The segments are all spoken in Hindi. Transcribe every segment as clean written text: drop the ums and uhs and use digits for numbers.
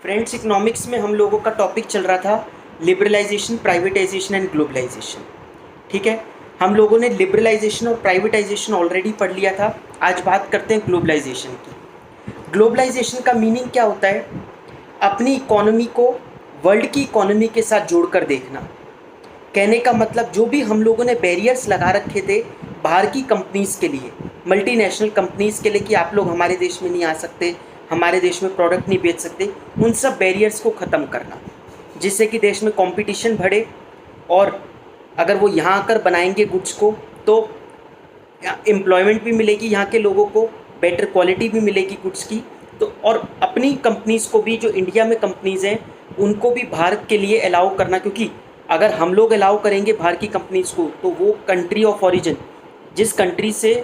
फ्रेंड्स, इकोनॉमिक्स में हम लोगों का टॉपिक चल रहा था लिबरलाइजेशन, प्राइवेटाइजेशन एंड ग्लोबलाइजेशन। ठीक है, हम लोगों ने लिबरलाइजेशन और प्राइवेटाइजेशन ऑलरेडी पढ़ लिया था। आज बात करते हैं ग्लोबलाइजेशन की। ग्लोबलाइजेशन का मीनिंग क्या होता है? अपनी इकोनॉमी को वर्ल्ड की इकोनॉमी के साथ जोड़कर देखना। कहने का मतलब जो भी हम लोगों ने बैरियर्स लगा रखे थे बाहर की कंपनीज़ के लिए, मल्टीनेशनल कंपनीज़ के लिए कि आप लोग हमारे देश में नहीं आ सकते, हमारे देश में प्रोडक्ट नहीं बेच सकते, उन सब बैरियर्स को ख़त्म करना, जिससे कि देश में कंपटीशन बढ़े। और अगर वो यहाँ आकर बनाएंगे गुड्स को तो एम्प्लॉयमेंट भी मिलेगी यहाँ के लोगों को, बेटर क्वालिटी भी मिलेगी गुड्स की। तो और अपनी कंपनीज़ को भी, जो इंडिया में कंपनीज़ हैं उनको भी भारत के लिए अलाउ करना, क्योंकि अगर हम लोग अलाउ करेंगे बाहर की कंपनीज़ को तो वो कंट्री ऑफ ओरिजिन, जिस कंट्री से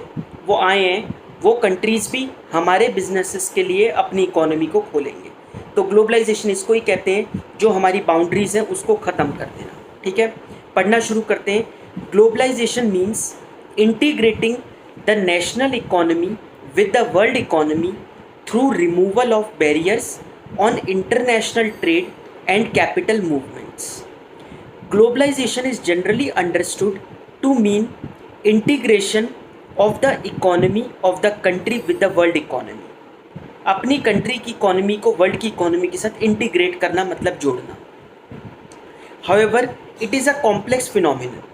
वो आए हैं, वो कंट्रीज़ भी हमारे बिजनेसेस के लिए अपनी इकोनॉमी को खोलेंगे। तो ग्लोबलाइजेशन इसको ही कहते हैं, जो हमारी बाउंड्रीज़ हैं उसको ख़त्म कर देना। ठीक है, पढ़ना शुरू करते हैं। Globalization means integrating the national economy with the world economy through removal of barriers on international trade and capital movements. Globalization is generally understood to mean integration of the economy of the country with the world economy. अपनी कंट्री की इकोनॉमी को वर्ल्ड की इकोनॉमी के साथ इंटीग्रेट करना, मतलब जोड़ना। However, it is a complex phenomenon.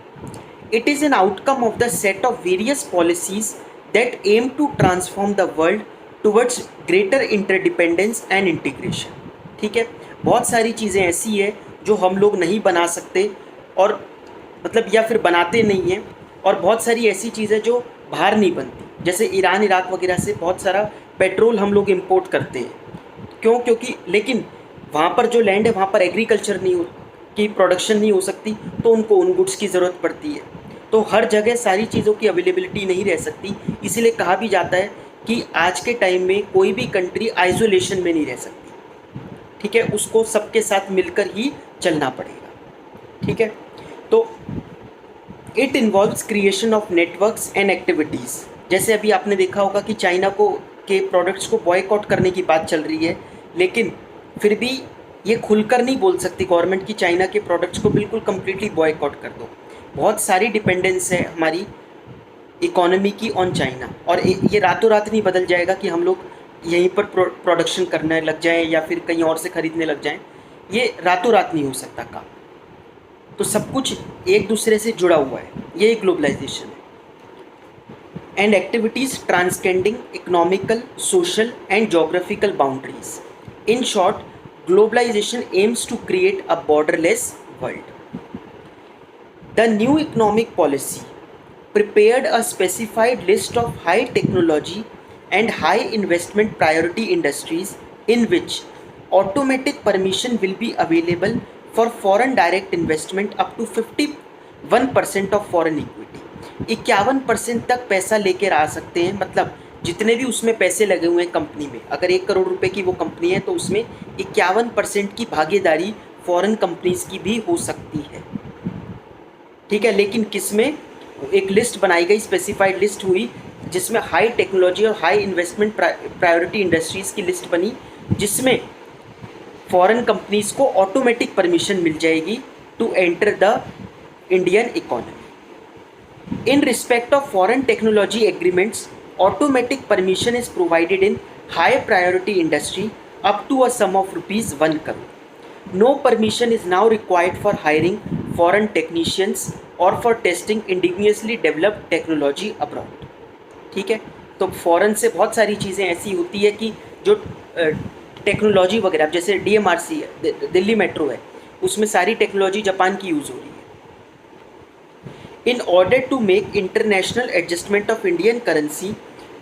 It is an outcome of the set of various policies that aim to transform the world towards greater interdependence and integration. ठीक है, बहुत सारी चीज़ें ऐसी है जो हम लोग नहीं बना सकते, और मतलब या फिर बनाते नहीं हैं, और बहुत सारी ऐसी चीज़ें जो बाहर नहीं बनती, जैसे ईरान इराक वगैरह से बहुत सारा पेट्रोल हम लोग इंपोर्ट करते हैं। क्यों? क्योंकि लेकिन वहाँ पर जो लैंड है वहाँ पर एग्रीकल्चर नहीं हो की प्रोडक्शन नहीं हो सकती, तो उनको उन गुड्स की ज़रूरत पड़ती है। तो हर जगह सारी चीज़ों की अवेलेबिलिटी नहीं रह सकती, इसीलिए कहा भी जाता है कि आज के टाइम में कोई भी कंट्री आइसोलेशन में नहीं रह सकती। ठीक है, उसको सबके साथ मिलकर ही चलना पड़ेगा। ठीक है, तो it involves creation of networks and activities. जैसे अभी आपने देखा होगा कि चाइना को के प्रोडक्ट्स को बॉयकॉट करने की बात चल रही है, लेकिन फिर भी ये खुलकर नहीं बोल सकती गवर्नमेंट कि चाइना के प्रोडक्ट्स को बिल्कुल कम्प्लीटली बॉयकॉट कर दो। बहुत सारी डिपेंडेंस है हमारी इकोनॉमी की ऑन चाइना, और ये रातों रात नहीं बदल जाएगा कि हम लोग यहीं पर प्रोडक्शन करने लग जाएं या फिर कहीं और से ख़रीदने लग जाएं। ये रातों रात नहीं हो सकता काम। तो सब कुछ एक दूसरे से जुड़ा हुआ है, ये ग्लोबलाइजेशन है। And activities transcending economical, social and geographical boundaries. In short, globalization aims to create a borderless world. The new economic policy prepared a specified list of high technology and high investment priority industries in which automatic permission will be available for foreign direct investment up to 51% of foreign equity। 51% तक पैसा लेकर आ सकते हैं, मतलब जितने भी उसमें पैसे लगे हुए हैं कंपनी में, अगर 1 करोड़ रुपए की वो कंपनी है तो उसमें 51% की भागीदारी फॉरेन कंपनीज की भी हो सकती है। ठीक है, लेकिन किस में? एक लिस्ट बनाई गई, स्पेसिफाइड लिस्ट हुई, जिसमें हाई टेक्नोलॉजी और हाई इन्वेस्टमेंट प्रायोरिटी इंडस्ट्रीज़ की लिस्ट बनी, जिसमें फॉरेन कंपनीज़ को ऑटोमेटिक परमिशन मिल जाएगी to enter the Indian economy. In respect of foreign technology agreements, automatic permission is provided in high priority industry up to a sum of ₹1 crore. No permission is now required for hiring foreign technicians और for testing indigenously developed technology abroad. ठीक है, तो फ़ॉरेन से बहुत सारी चीज़ें ऐसी होती है कि जो टेक्नोलॉजी वगैरह, जैसे DMRC है, दिल्ली मेट्रो है, उसमें सारी टेक्नोलॉजी जापान की यूज़ हो रही है। In order to make international adjustment of Indian currency,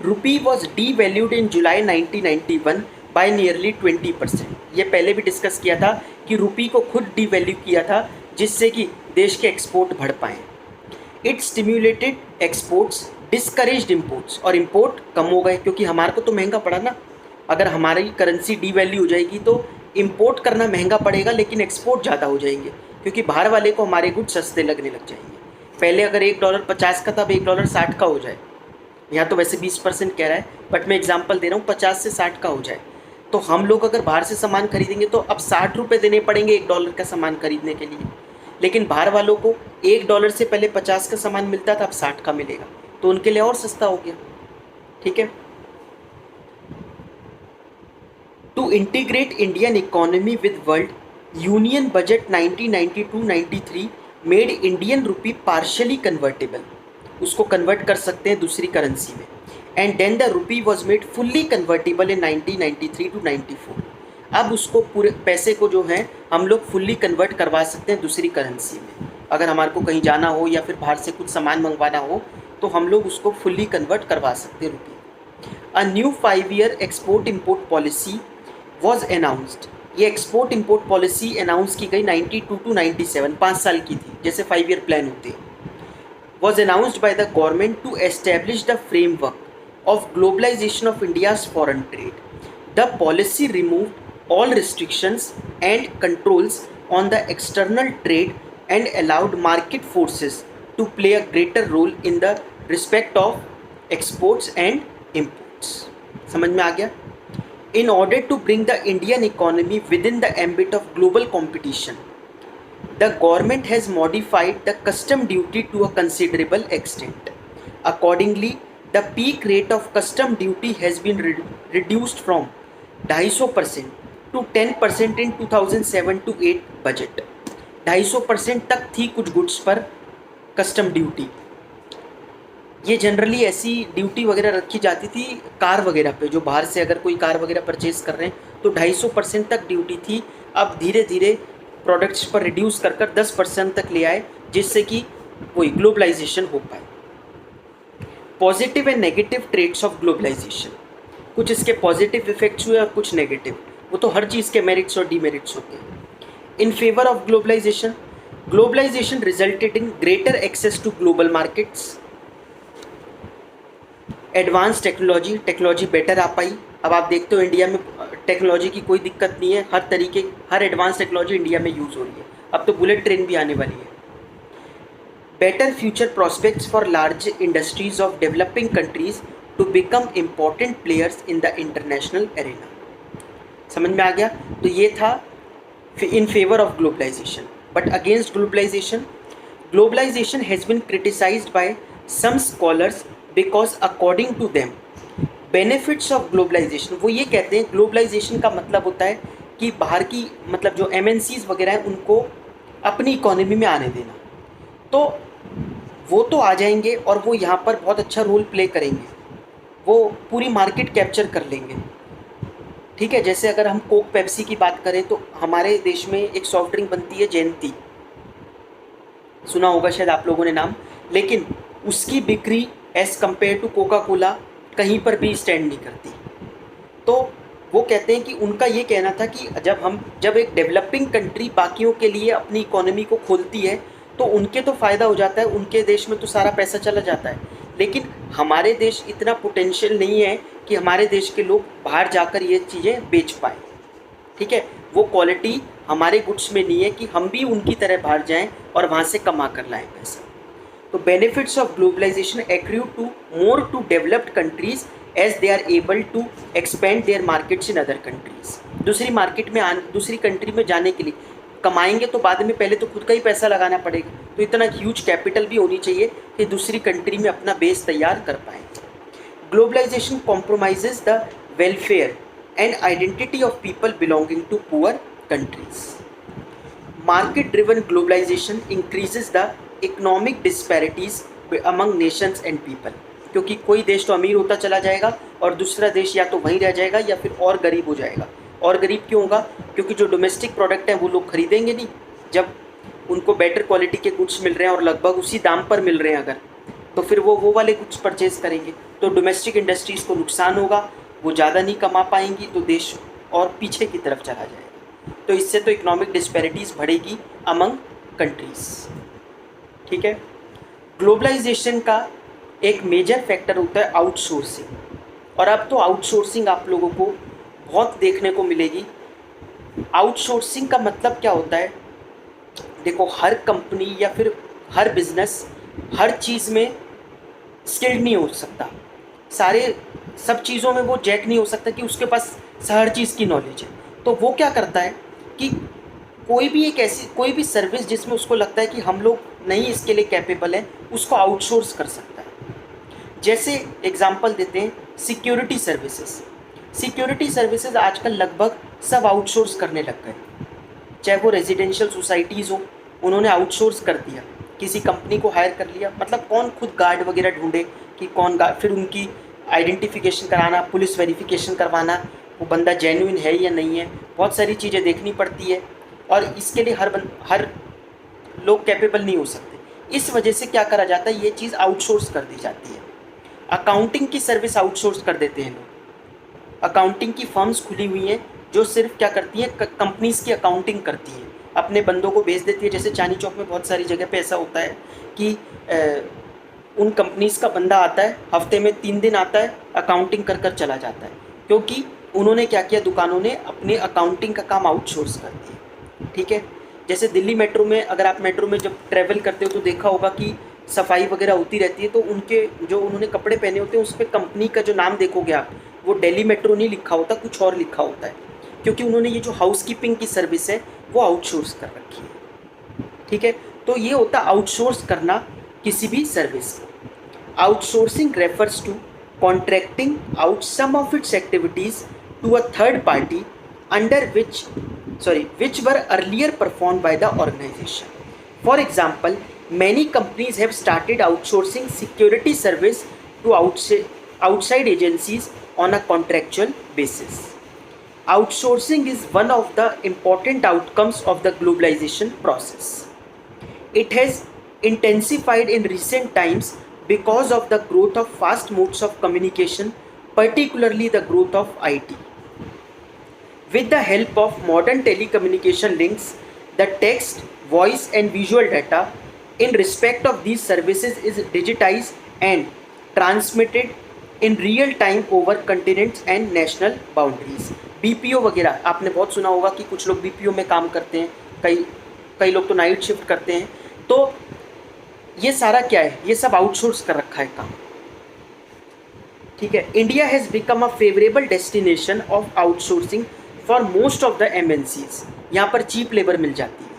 rupee was devalued in July 1991 बाय नियरली 20%। ये पहले भी डिस्कस किया था कि रुपी को खुद डीवैल्यू किया था, जिससे कि देश के एक्सपोर्ट बढ़ पाएँ। It stimulated exports, discouraged imports, और इम्पोर्ट कम हो गए क्योंकि हमारे को तो महंगा पड़ा ना। अगर हमारी करेंसी डीवैल्यू हो जाएगी तो इम्पोर्ट करना महंगा पड़ेगा, लेकिन एक्सपोर्ट ज़्यादा हो जाएंगे क्योंकि बाहर वाले को हमारे गुड सस्ते लगने लग जाएंगे। पहले अगर $1 50 का था, अब $1 60 का हो जाए। यहाँ तो वैसे 20% कह रहा है, बट मैं एग्जांपल दे रहा हूँ, 50 से 60 का हो जाए तो हम लोग अगर बाहर से सामान खरीदेंगे तो अब 60 रुपये देने पड़ेंगे $1 का सामान खरीदने के लिए, लेकिन बाहर वालों को $1 से पहले 50 का सामान मिलता था, अब 60 का मिलेगा, तो उनके लिए और सस्ता हो गया। ठीक है। To integrate Indian economy with world, union budget 1992-93 made Indian rupee partially convertible, उसको कन्वर्ट कर सकते हैं दूसरी करेंसी में, and then the rupee was made fully convertible in 1993-94। अब उसको पूरे पैसे को जो है हम लोग फुल्ली कन्वर्ट करवा सकते हैं दूसरी करेंसी में। अगर हमारे को कहीं जाना हो या फिर बाहर से कुछ सामान मंगवाना हो तो हम लोग उसको फुल्ली कन्वर्ट करवा सकते हैं रुपये। A new 5-year export import policy was announced, ये एक्सपोर्ट इम्पोर्ट पॉलिसी अनाउंस की गई 92-97, 5 साल की थी, जैसे 5-year प्लान होते हैं। Was announced by the government to establish the framework of globalization of India's foreign trade. The policy removed all restrictions and controls on the external trade and allowed market forces to play a greater role in the respect of exports and imports. समझ में आ गया? In order to bring the Indian economy within the ambit of global competition, the government has modified the custom duty to a considerable extent. Accordingly, the peak rate of custom duty has been reduced from 250% to 10% in 2007-8 budget. 250% तक थी कुछ गुड्स पर कस्टम ड्यूटी। ये जनरली ऐसी ड्यूटी वगैरह रखी जाती थी कार वगैरह पे, जो बाहर से अगर कोई कार वगैरह परचेज कर रहे हैं तो 250% तक ड्यूटी थी। अब धीरे धीरे प्रोडक्ट्स पर रिड्यूस कर 10% तक ले आए, जिससे कि वही ग्लोबलाइजेशन हो पाए। Positive and negative trades of globalization, कुछ इसके पॉजिटिव इफेक्ट्स हुए और कुछ नेगेटिव, वो तो हर चीज़ के मेरिट्स और डीमेरिट्स होते हैं। In favour of globalization, globalization resulted in greater access to global markets, advance technology, technology better आ पाई। अब आप देखते हो इंडिया में टेक्नोलॉजी की कोई दिक्कत नहीं है, हर एडवांस टेक्नोलॉजी इंडिया में यूज़ हो रही है। अब तो बुलेट ट्रेन भी आने वाली है। Better future prospects for large industries of developing countries to become important players in the international arena. समझ में आ गया? तो ये था in favor of globalization. But against globalization, globalization has been criticized by some scholars because according to them, benefits of globalization, वो ये कहते हैं globalization का मतलब होता है कि बाहर की मतलब जो MNCs वगैरह हैं उनको अपनी इकोनॉमी में आने देना। तो वो तो आ जाएंगे और वो यहाँ पर बहुत अच्छा रोल प्ले करेंगे, वो पूरी मार्केट कैप्चर कर लेंगे। ठीक है, जैसे अगर हम कोक पेप्सी की बात करें तो हमारे देश में एक सॉफ्ट ड्रिंक बनती है जयंती, सुना होगा शायद आप लोगों ने नाम, लेकिन उसकी बिक्री as compare to Coca Cola कहीं पर भी स्टैंड नहीं करती। तो वो कहते हैं कि उनका ये कहना था कि जब एक डेवलपिंग कंट्री बाकियों के लिए अपनी इकोनॉमी को खोलती है तो उनके तो फ़ायदा हो जाता है, उनके देश में तो सारा पैसा चला जाता है, लेकिन हमारे देश इतना पोटेंशियल नहीं है कि हमारे देश के लोग बाहर जाकर ये चीज़ें बेच पाएँ। ठीक है, वो क्वालिटी हमारे गुड्स में नहीं है कि हम भी उनकी तरह बाहर जाएं और वहाँ से कमा कर लाएं पैसा। तो benefits of globalization accrue to more to developed countries as they are able to expand their markets in other countries. दूसरी कंट्री में जाने के लिए कमाएंगे तो बाद में पहले तो खुद का ही पैसा लगाना पड़ेगा, तो इतना ह्यूज कैपिटल भी होनी चाहिए कि दूसरी कंट्री में अपना बेस तैयार कर पाएँ। Globalization compromises the welfare and identity of people belonging to poor countries. Market-driven globalization increases the economic disparities among nations and people. क्योंकि कोई देश तो अमीर होता चला जाएगा और दूसरा देश या तो वहीं रह जाएगा या फिर और गरीब हो जाएगा। और गरीब क्यों होगा? क्योंकि जो डोमेस्टिक प्रोडक्ट हैं वो लोग खरीदेंगे नहीं, जब उनको बेटर क्वालिटी के गुड्स मिल रहे हैं और लगभग उसी दाम पर मिल रहे हैं अगर, तो फिर वो वाले गुड्स परचेज करेंगे, तो डोमेस्टिक इंडस्ट्रीज़ को नुकसान होगा, वो ज़्यादा नहीं कमा पाएंगी, तो देश और पीछे की तरफ चला जाएगा। तो इससे तो इकोनॉमिक डिस्पैरिटीज़ बढ़ेगी अमंग कंट्रीज़। ठीक है, ग्लोबलाइजेशन का एक मेजर फैक्टर होता है आउटसोर्सिंग, और अब तो आउटसोर्सिंग आप लोगों को बहुत देखने को मिलेगी। आउटसोर्सिंग का मतलब क्या होता है? देखो, हर कंपनी या फिर हर बिजनेस हर चीज़ में स्किल्ड नहीं हो सकता। सारे सब चीज़ों में वो जैक नहीं हो सकता कि उसके पास हर चीज़ की नॉलेज है। तो वो क्या करता है कि कोई भी सर्विस जिसमें उसको लगता है कि हम लोग नहीं इसके लिए कैपेबल है, उसको आउटसोर्स कर सकता है। जैसे एग्जांपल देते हैं सिक्योरिटी सर्विसेज। सिक्योरिटी सर्विसेज आजकल लगभग सब आउटसोर्स करने लग गए, चाहे वो रेजिडेंशियल सोसाइटीज़ हो, उन्होंने आउटसोर्स कर दिया, किसी कंपनी को हायर कर लिया। मतलब कौन खुद गार्ड वगैरह ढूंढे कि कौन गार्ड, फिर उनकी आइडेंटिफिकेशन कराना, पुलिस वेरिफिकेशन करवाना, वो बंदा जेन्युइन है या नहीं है, बहुत सारी चीज़ें देखनी पड़ती है और इसके लिए हर लोग कैपेबल नहीं हो सकते। इस वजह से क्या करा जाता है, ये चीज़ आउटसोर्स कर दी जाती है। अकाउंटिंग की सर्विस आउटसोर्स कर देते हैं लोग। अकाउंटिंग की फर्म्स खुली हुई हैं जो सिर्फ क्या करती हैं, कंपनीज़ की अकाउंटिंग करती हैं, अपने बंदों को भेज देती है। जैसे चांदनी चौक में बहुत सारी जगह पे ऐसा होता है कि उन कंपनीज़ का बंदा आता है, हफ्ते में 3 दिन आता है, अकाउंटिंग कर कर चला जाता है, क्योंकि उन्होंने क्या किया, दुकानों ने अपने अकाउंटिंग का काम आउटसोर्स कर दिया। ठीक है। जैसे दिल्ली मेट्रो में, अगर आप मेट्रो में जब ट्रैवल करते हो तो देखा होगा कि सफाई वगैरह होती रहती है, तो उनके जो उन्होंने कपड़े पहने होते हैं उस पर कंपनी का जो नाम देखोगे आप, वो दिल्ली मेट्रो नहीं लिखा होता, कुछ और लिखा होता है, क्योंकि उन्होंने ये जो हाउसकीपिंग की सर्विस है वो आउटसोर्स कर रखी है। ठीक है। तो ये होता आउटसोर्स करना किसी भी सर्विस को। Outsourcing refers to contracting out some of its activities to a third party under which were earlier performed by the organization. For example, many companies have started outsourcing security service to outside agencies on a contractual basis. Outsourcing is one of the important outcomes of the globalization process. It has intensified in recent times because of the growth of fast modes of communication, particularly the growth of IT. With the help of modern telecommunication links, the text, voice and visual data in respect of these services is digitized and transmitted in real time over continents and national boundaries. BPO वगैरह आपने बहुत सुना होगा कि कुछ लोग BPO में काम करते हैं, कई लोग तो नाइट शिफ्ट करते हैं। तो ये सारा क्या है, ये सब आउटसोर्स कर रखा है काम। ठीक है। India has become a favourable destination of outsourcing for most of the MNCs। यहाँ पर चीप लेबर मिल जाती है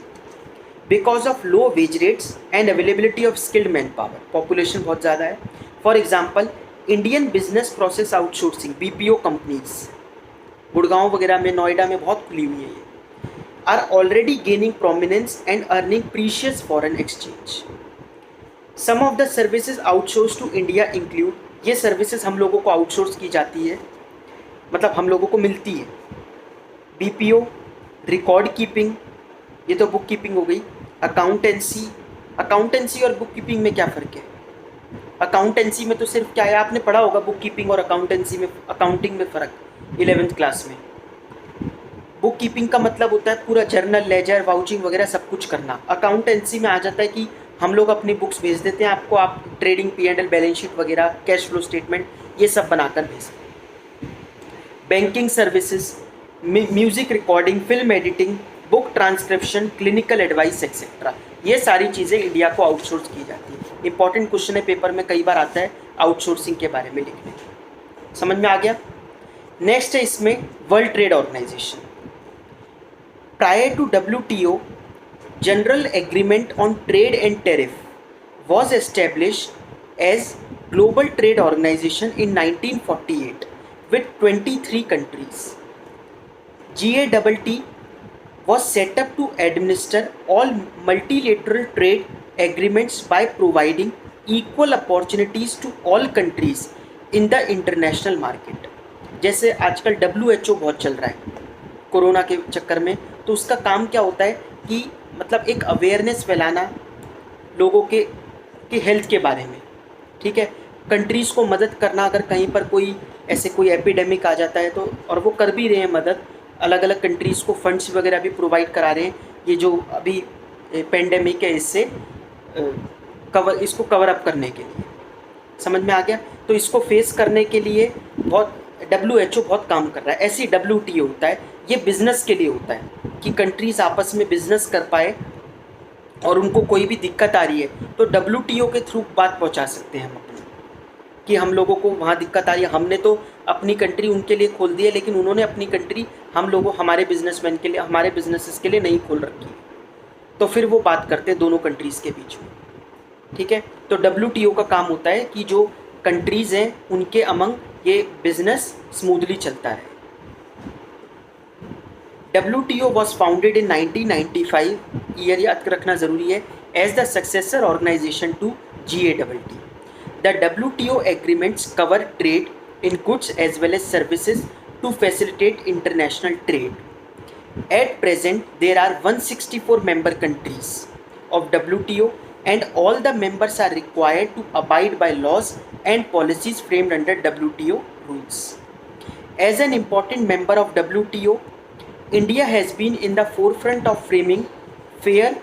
because of low wage rates and availability of skilled man power. Population बहुत ज़्यादा है। For example, Indian business process outsourcing BPO companies Gurgaon वगैरह में, नोएडा में बहुत खुली हुई है ये, are already gaining prominence and earning precious foreign exchange. Some of the services outsource to India include, ये सर्विसेज हम लोगों को आउटसोर्स की जाती है, मतलब हम लोगों को मिलती है। BPO, रिकॉर्ड कीपिंग, ये तो बुक कीपिंग हो गई। अकाउंटेंसी और बुक कीपिंग में क्या फ़र्क है? अकाउंटेंसी में तो सिर्फ क्या है, आपने पढ़ा होगा बुक कीपिंग और अकाउंटेंसी में, अकाउंटिंग में फ़र्क 11th क्लास में। बुक कीपिंग का मतलब होता है पूरा जर्नल, लेजर, वाउचिंग वगैरह सब कुछ करना। अकाउंटेंसी में आ जाता है कि हम लोग अपनी बुक्स भेज देते हैं आपको, आप ट्रेडिंग P&L, बैलेंस शीट वगैरह, कैश फ्लो स्टेटमेंट, ये सब बनाकर भेजते हैं। Banking services, music recording, film editing, book transcription, clinical advice etcetera, ये सारी चीज़ें इंडिया को आउटसोर्स की जाती है। इंपॉर्टेंट क्वेश्चन है, पेपर में कई बार आता है आउटसोर्सिंग के बारे में लिखने। समझ में आ गया? नेक्स्ट है इसमें world trade organization. Prior to WTO, general agreement on trade and tariff was established as global trade organization in 1948 with 23 countries. GATT was set up to administer all multilateral trade agreements by providing equal opportunities to all countries in the international market. जैसे आजकल WHO बहुत चल रहा है कोरोना के चक्कर में, तो उसका काम क्या होता है कि मतलब एक अवेयरनेस फैलाना लोगों के हेल्थ के बारे में। ठीक है। कंट्रीज़ को मदद करना, अगर कहीं पर कोई एपिडेमिक आ जाता है तो, और वो कर भी रहे हैं मदद, अलग अलग कंट्रीज़ को फंड्स वगैरह भी प्रोवाइड करा रहे हैं। ये जो अभी पेंडेमिक है, इसको कवर अप करने के लिए। समझ में आ गया? तो इसको फेस करने के लिए WHO बहुत काम कर रहा है। ऐसे ही WTO होता है, ये बिज़नेस के लिए होता है कि कंट्रीज़ आपस में बिज़नेस कर पाए और उनको कोई भी दिक्कत आ रही है तो WTO के थ्रू बात पहुंचा सकते हैं हम अपनी। कि हम लोगों को वहाँ दिक्कत आ रही है, हमने तो अपनी कंट्री उनके लिए खोल दी है, लेकिन उन्होंने अपनी कंट्री हम लोगों हमारे बिजनेसमैन के लिए, हमारे बिजनेसेस के लिए नहीं खोल रखी, तो फिर वो बात करते हैं दोनों कंट्रीज़ के बीच में। ठीक है, तो WTO का काम होता है कि जो कंट्रीज़ हैं उनके अमंग ये बिजनेस स्मूथली चलता है। WTO was founded in 1995, year याद रखना ज़रूरी है, as the successor organization to GATT. The WTO agreements cover trade in goods as well as services to facilitate international trade. At present, there are 164 member countries of WTO, and all the members are required to abide by laws and policies framed under WTO rules. As an important member of WTO, India has been in the forefront of framing fair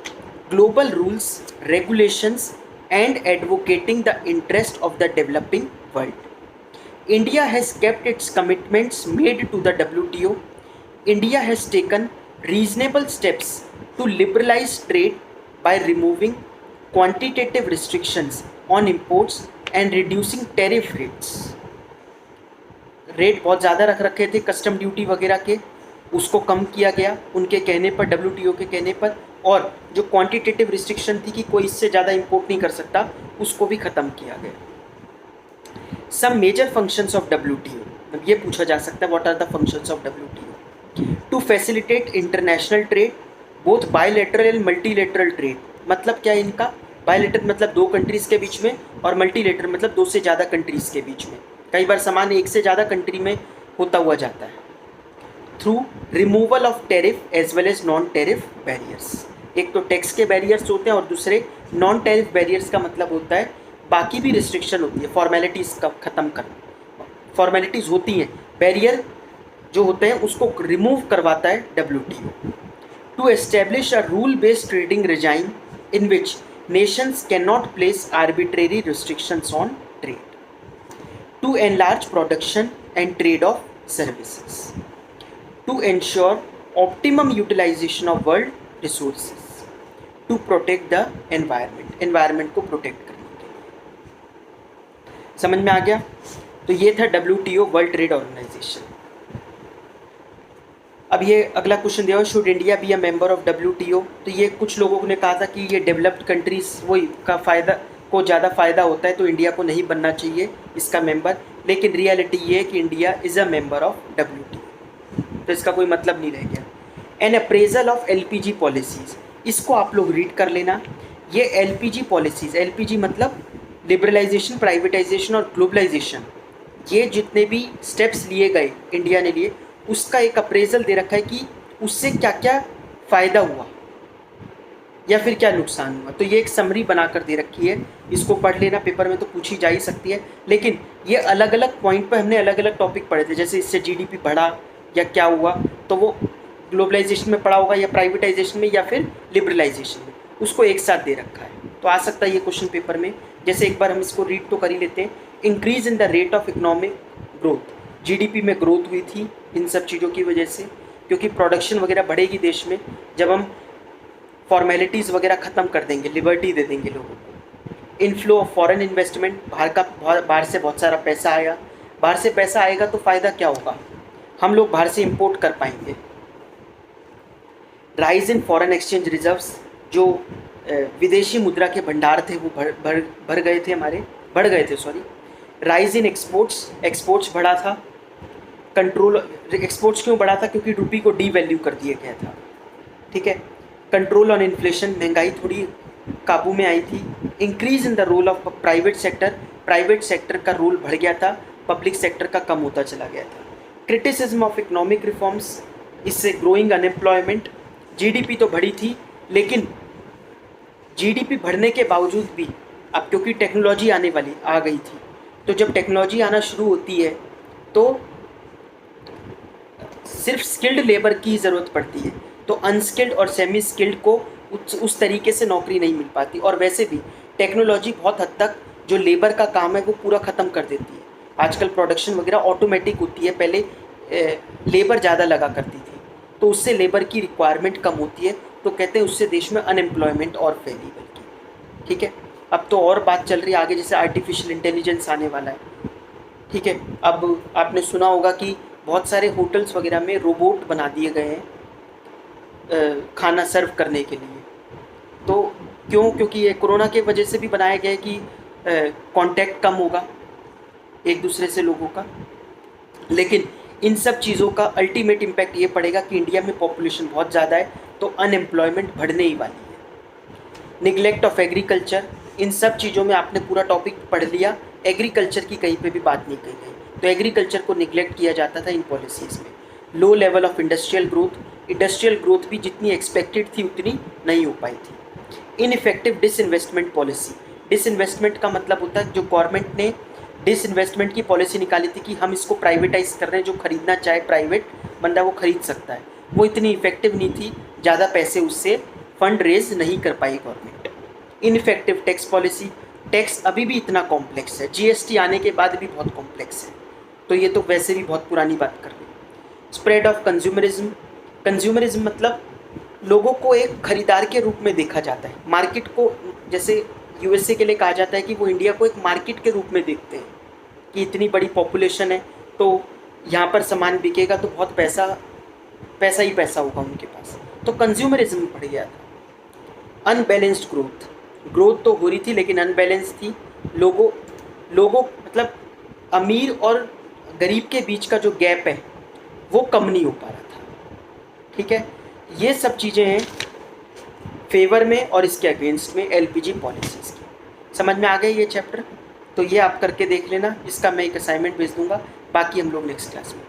global rules, regulations, and advocating the interest of the developing world. India has kept its commitments made to the WTO. India has taken reasonable steps to liberalize trade by removing quantitative restrictions on imports and reducing tariff rates. Rate बहुत ज़्यादा रख रखे थे कस्टम ड्यूटी वगैरह के, उसको कम किया गया उनके कहने पर, WTO के कहने पर, और जो क्वांटिटेटिव रिस्ट्रिक्शन थी कि कोई इससे ज़्यादा इंपोर्ट नहीं कर सकता, उसको भी ख़त्म किया गया। Some major functions of WTO, अब ये पूछा जा सकता है what are the functions of WTO? To facilitate international trade, both bilateral and multilateral trade. मतलब क्या है इनका? बायलैटरल मतलब दो कंट्रीज़ के बीच में, और मल्टीलैटरल मतलब दो से ज़्यादा कंट्रीज़ के बीच में। कई बार सामान एक से ज़्यादा कंट्री में होता हुआ जाता है। Through removal of tariff as well as non tariff barriers. एक तो टैक्स के बैरियर्स होते हैं और दूसरे नॉन टैरिफ बैरियर्स का मतलब होता है बाकी भी रिस्ट्रिक्शन होती है, फॉर्मेलिटीज़ का ख़त्म करना, फॉर्मेलिटीज़ होती हैं, बैरियर जो होते हैं उसको रिमूव करवाता है WTO। To establish a rule based trading regime in which nations cannot place arbitrary restrictions on trade. To enlarge production and trade of services. To ensure optimum utilization of world resources. To protect the environment. Environment को protect करने के लिए। समझ में आ गया? तो ये था WTO वर्ल्ड ट्रेड ऑर्गेनाइजेशन। अब ये अगला क्वेश्चन दिया हुआ, should India be a member of WTO? तो ये कुछ लोगों ने कहा था कि ये डेवलप्ड कंट्रीज़ वही का फ़ायदा को ज़्यादा फ़ायदा होता है, तो इंडिया को नहीं बनना चाहिए इसका मेंबर। लेकिन रियलिटी ये है कि India is a member of WTO, तो इसका कोई मतलब नहीं रह गया। An appraisal of LPG policies, इसको आप लोग रीड कर लेना। ये LPG पॉलिसीज़, LPG मतलब लिबरलाइजेशन, प्राइवेटाइजेशन और ग्लोबलाइजेशन, ये जितने भी स्टेप्स लिए गए इंडिया ने लिए, उसका एक अप्रेजल दे रखा है कि उससे क्या क्या फ़ायदा हुआ या फिर क्या नुकसान हुआ। तो ये एक समरी बनाकर दे रखी है, इसको पढ़ लेना, पेपर में तो पूछी जा ही सकती है। लेकिन ये अलग अलग पॉइंट पर हमने अलग अलग टॉपिक पढ़े थे, जैसे इससे GDP बढ़ा या क्या हुआ, तो वो ग्लोबलाइजेशन में पढ़ा होगा या प्राइवेटाइजेशन में या फिर लिबरलाइजेशन में, उसको एक साथ दे रखा है। तो आ सकता है ये क्वेश्चन पेपर में। जैसे एक बार हम इसको रीड तो कर ही लेते हैं। Increase in the rate of economic growth, GDP में ग्रोथ हुई थी इन सब चीज़ों की वजह से, क्योंकि प्रोडक्शन वगैरह बढ़ेगी देश में जब हम फॉर्मेलिटीज़ वगैरह ख़त्म कर देंगे, लिबर्टी दे देंगे लोगों को। इनफ्लो ऑफ फॉरेन इन्वेस्टमेंट, बाहर से बहुत सारा पैसा आया, बाहर से पैसा आएगा तो फ़ायदा क्या होगा, हम लोग बाहर से इंपोर्ट कर पाएंगे। Rise in foreign exchange reserves, जो विदेशी मुद्रा के भंडार थे वो बढ़ गए थे सॉरी। राइज इन एक्सपोर्ट्स बढ़ा था। कंट्रोल, एक्सपोर्ट्स क्यों बढ़ा था? क्योंकि रुपी को डीवैल्यू कर दिया गया था। ठीक है। कंट्रोल ऑन इन्फ्लेशन, महंगाई थोड़ी काबू में आई थी। Increase in the role of private sector, private sector का रोल बढ़ गया था, पब्लिक सेक्टर का कम होता चला गया था। क्रिटिसिज्म ऑफ इकोनॉमिक रिफॉर्म्स, इससे ग्रोइंग अनएम्प्लॉयमेंट। GDP तो बढ़ी थी, लेकिन GDP बढ़ने के बावजूद भी अब क्योंकि टेक्नोलॉजी आ गई थी, तो जब टेक्नोलॉजी आना शुरू होती है तो सिर्फ स्किल्ड लेबर की ज़रूरत पड़ती है, तो अनस्किल्ड और सेमी स्किल्ड को उस तरीके से नौकरी नहीं मिल पाती। और वैसे भी टेक्नोलॉजी बहुत हद तक जो लेबर का काम है वो पूरा ख़त्म कर देती है। आजकल प्रोडक्शन वगैरह ऑटोमेटिक होती है, पहले लेबर ज़्यादा लगा करती थी, तो उससे लेबर की रिक्वायरमेंट कम होती है, तो कहते हैं उससे देश में अनएम्प्लॉयमेंट और फैली बल्कि। ठीक है। अब तो और बात चल रही है आगे, जैसे आर्टिफिशियल इंटेलिजेंस आने वाला है, ठीक है। अब आपने सुना होगा कि बहुत सारे होटल्स वगैरह में रोबोट बना दिए गए हैं खाना सर्व करने के लिए। तो क्यों? क्योंकि ये कोरोना के वजह से भी बनाया गया है कि कांटेक्ट कम होगा एक दूसरे से लोगों का। लेकिन इन सब चीज़ों का अल्टीमेट इम्पैक्ट ये पड़ेगा कि इंडिया में पॉपुलेशन बहुत ज़्यादा है, तो अनएम्प्लॉयमेंट बढ़ने ही वाली है। निगलेक्ट ऑफ एग्रीकल्चर, इन सब चीज़ों में आपने पूरा टॉपिक पढ़ लिया, एग्रीकल्चर की कहीं पे भी बात नहीं कही गई। तो एग्रीकल्चर को निगलेक्ट किया जाता था इन पॉलिसीज़ में। Low level of industrial growth भी जितनी एक्सपेक्टेड थी उतनी नहीं हो पाई थी। इनइफेक्टिव डिसइन्वेस्टमेंट पॉलिसी, डिसइन्वेस्टमेंट का मतलब होता है जो गवर्नमेंट ने डिसइन्वेस्टमेंट की पॉलिसी निकाली थी कि हम इसको प्राइवेटाइज कर रहे हैं, जो खरीदना चाहे प्राइवेट बंदा वो खरीद सकता है, वो इतनी इफेक्टिव नहीं थी, ज़्यादा पैसे उससे फंड रेज नहीं कर पाई government. Ineffective tax policy, tax अभी भी इतना कॉम्प्लेक्स है, जीएसटी आने के बाद भी बहुत कॉम्प्लेक्स है, तो ये तो वैसे भी बहुत पुरानी बात कर रही है। स्प्रेड ऑफ कंज्यूमरिज्म, कंज्यूमरिज्म मतलब लोगों को एक खरीदार के रूप में देखा जाता है, मार्केट को, जैसे यूएसए के लिए कहा जाता है कि वो इंडिया को एक मार्केट के रूप में देखते हैं कि इतनी बड़ी पॉपुलेशन है तो यहाँ पर सामान बिकेगा तो बहुत पैसा ही पैसा होगा उनके पास, तो कंज्यूमरिज्म बढ़ गया था। अनबैलेंस्ड ग्रोथ तो हो रही थी लेकिन अनबैलेंस थी, लोगों मतलब अमीर और गरीब के बीच का जो गैप है वो कम नहीं हो पा रहा था, ठीक है। ये सब चीज़ें हैं फेवर में और इसके अगेंस्ट में एलपीजी पॉलिसीज़ की। समझ में आ गया ये चैप्टर? तो ये आप करके देख लेना, इसका मैं एक असाइनमेंट भेज दूंगा, बाकी हम लोग नेक्स्ट क्लास में